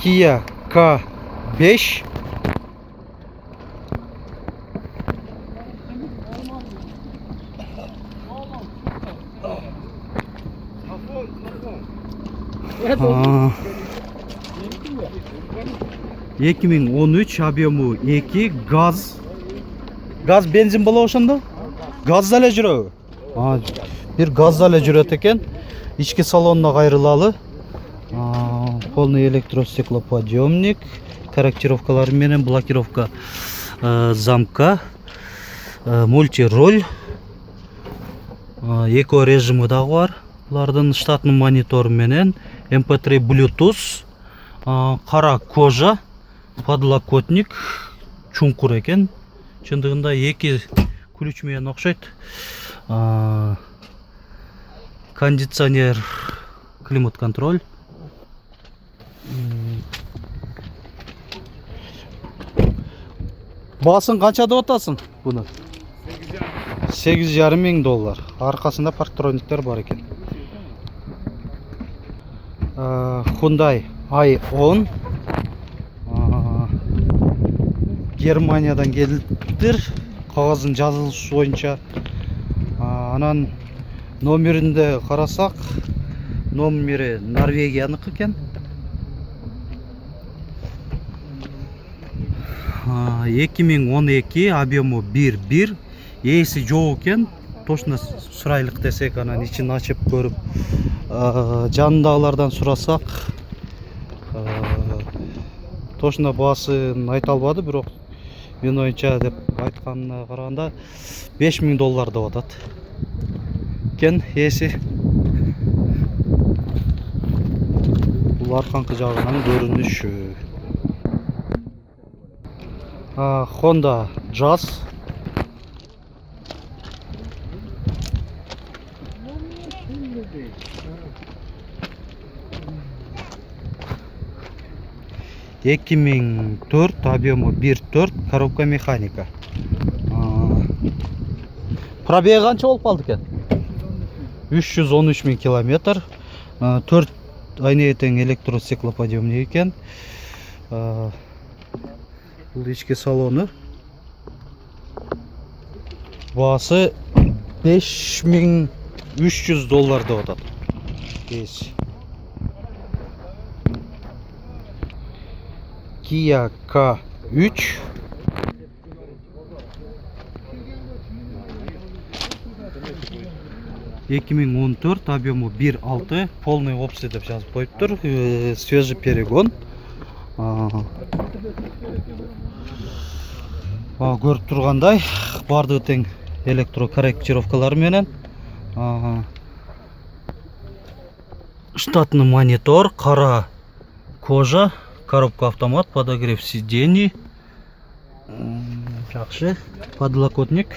Kia K5. Aa, 2013 объему 2 gaz benzin bola ошондо gaz эле жүрөбү. Бир gaz эле жүрөт экен. Ички салонуна кайрылалы. Полный электростеклоподъемник, корректировкалары менен блокировка замка, мультироль, эко режимы дагы бар. Булардын штатный монитор менен MP3 Bluetooth, кара кожа, подлокотник, чуңкур экен. Чындыгында эки ключ менен окшойт. Кондиционер, климат контроль. Баасын канча деп атасың буну? 8,5 миң доллар. Аркасында парктрониктер бар экен. Hyundai i10 Германиядан келиптир. Кагазын жазылышы боюнча. Анан номеринде карасак, номери Норвегияныкы экен. 2012 объему 1.1, эси жок экен. Точно сурайлык десек, анан ичин ачып көрүп, жанындагылардан сурасак, точно баасын айта албады, бирок мен оюнча деп айтканына караганда 5 миң доллар деп атат экен эси. Бул арканкы жагынан көрүнүшү. Honda Jazz. Эки миң төрт, объему 1.4, коробка механика. Пробеги канча болуп калды экен? 313 миң километр. 4 айнеге тең электростеклоподъемник экен. Бұл ички салону. Баасы 5300 доллар деп атат. Kia K3. Эки миң он төрт, объему 1.6, полный опция деп жазып коюптур. Свежий перегон. Көрүп тургандай, бардыгы тең электрокорректировкалар менен. Штатный монитор, кара кожа, коробка автомат, подогрев сидений. Жакшы, подлокотник.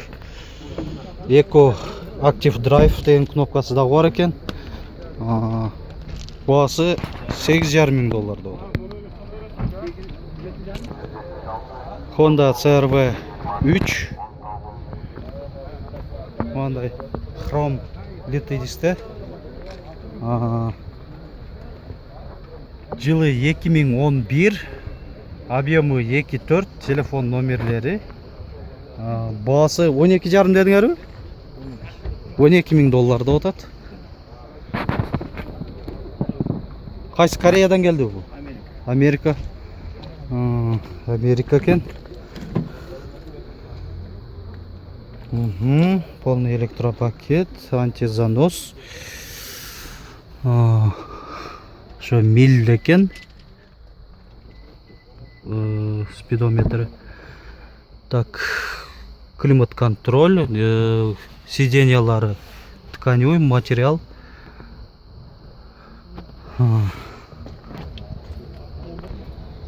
Эко Active Drive деген кнопкасы да бар экен. Баасы 8,5 миң доллар деп. Honda CR-V 3. Мындай хром литый дисте. Жылы 2011, объемы 2.4, телефон номерлери. Баасы 12,5 дедиңерби? 12 миң доллар деп атат. Кайсы Кореядан келди бул? Америка. Америка экен. Полный электропакет, антизанос. Шо миль экен. Спидометры. Так, климат контроль, сиденьялары тканевый материал.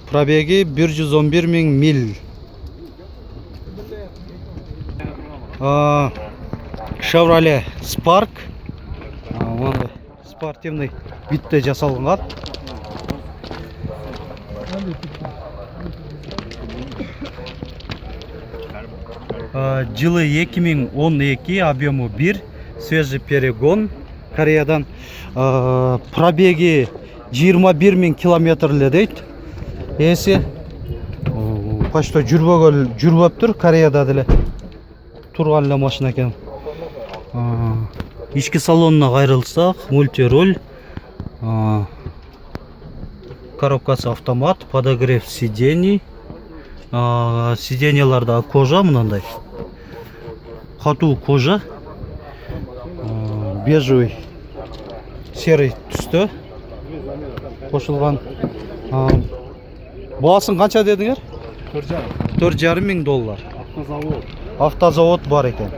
Пробеги 111 миң миль. Chevrolet Spark. Спортивный битте жасалган. Жылы 2012, объему 1, свежий перегон. Кореядан пробеги 21 миң километрле дейт. Эси почти жүрбөптүр, Кореяда деле турган эле машина экен. Ички салонуна кайрылсак, мультируль, коробкасы автомат, подогрев сидений. Сиденьяларда кожа мынандай. Катуу кожа. Бежевый, серый түстө кошулган. Баасын канча дедиңер? $4,5 миң. Автозавод бар экен.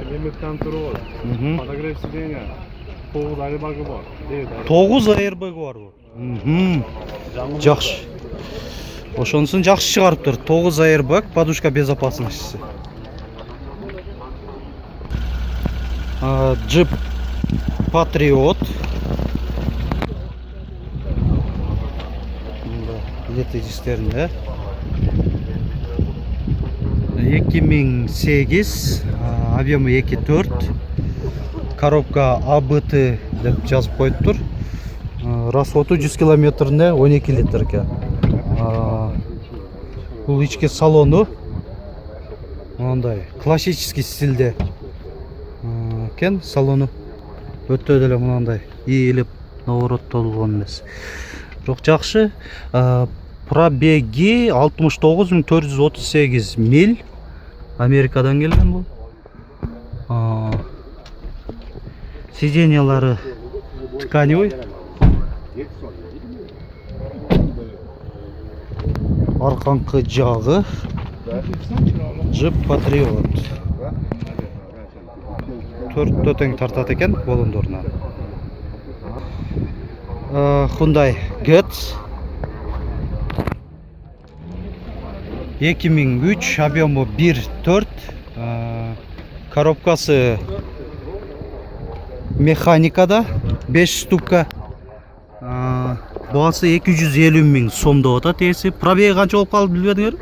Подогрев сиденья. 9 airbag'ı var. 9 airbag бар бу. Жакшы. Ошонусун жакшы чыгарыптыр. 9 airbag, подушка безопасности. Jeep Patriot. Лет дистеринде. 2008, объемы 2.4. Коробка ABT деп жазып коюптур. Расходу 100 километріне 12 литр экен. Бул ички салону мындай классический стилде экен. Салону өтө деле мындай ийилип навороттолгон эмес. Бирок жакшы. Пробеги 69.438 миль. Америкадан келген бул. Сиденьялары тканевый. Арканкы жагы Jeep Patriot. 4 тең тартат экен болондорунан. Hyundai Getz 2003, объемы 1.4, коробкасы механикада 5 штука, баасы 250 миң сом деп атат эси. Пробеги канча болуп калды билбедиңер?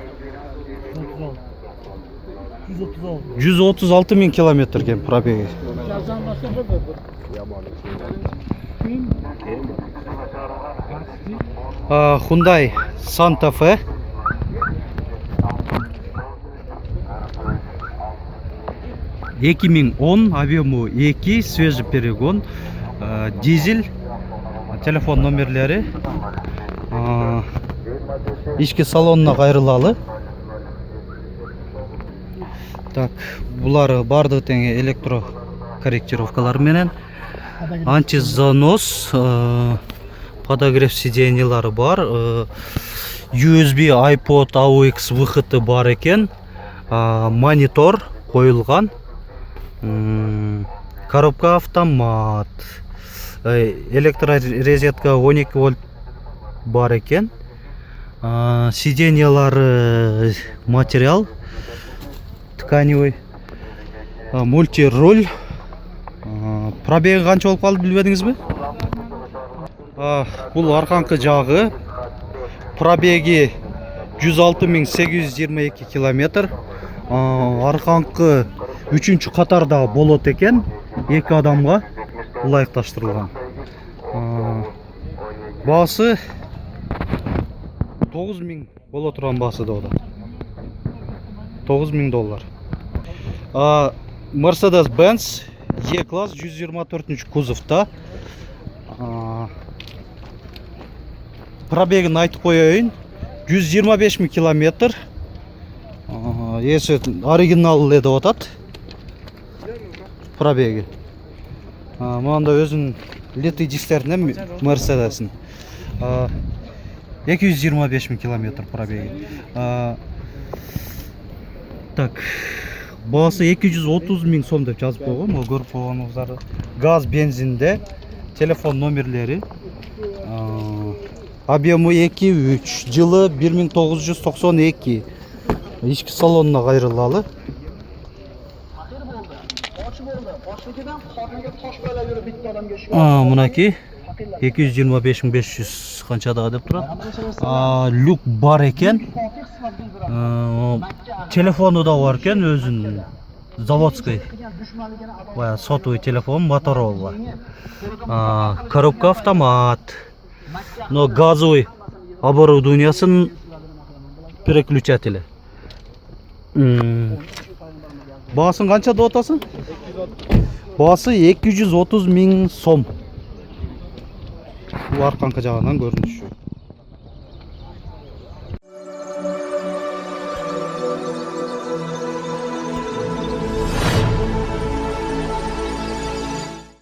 136 миң километр экен пробеги. Hyundai Santa Fe 2010, объемы 2, свежий перегон, дизель, телефон номерлери, ички салонуна кайрылалы. Так, булар бардыгы тең электро корректировкалар менен, антизанос, подогрев сиденьялары бар, USB, iPod, AUX выходы бар экен, монитор коюлган, коробка автомат, электрорезетка 12 вольт бар экен, сиденьялары материал тканевый, мультируль. Пробеги канча болуп калды билбедиңизби? Бул арканкы жагы, пробеги 106.822 километр. Арканкы 3-чү катарда болот экен, 2 адамга ылайыкташтырылган. Баасы 9 миң боло турган баасы да ода. $9,000. Mercedes-Benz E-класс 124 кузовта. Пробегин айтып коеюн. 125 миң километр. Эси оригинал эле деп атат. Пробеги. Мында өзүнүн литый дистеринен Mercedes'in. 225 миң километр пробеги. Так, баасы 230 миң сом деп жазып койгон. Могу көрүп койгонуңуздар. Газ, бензинде, телефон номерлери. Объемы 2-3, жылы 1992. Ички салонуна кайрылалы. Мынаки 225.500 канчадагы деп турат. Люк бар экен. Телефону да бар экен, өзүнүн заводской. Бая сотовый телефон, Motorola. Коробка автомат. Но газовый оборудованиясын переключатели. Баасын канча деп атасың? Баасы 230 000 сом. Бул арканкы жагынан көрүнүш.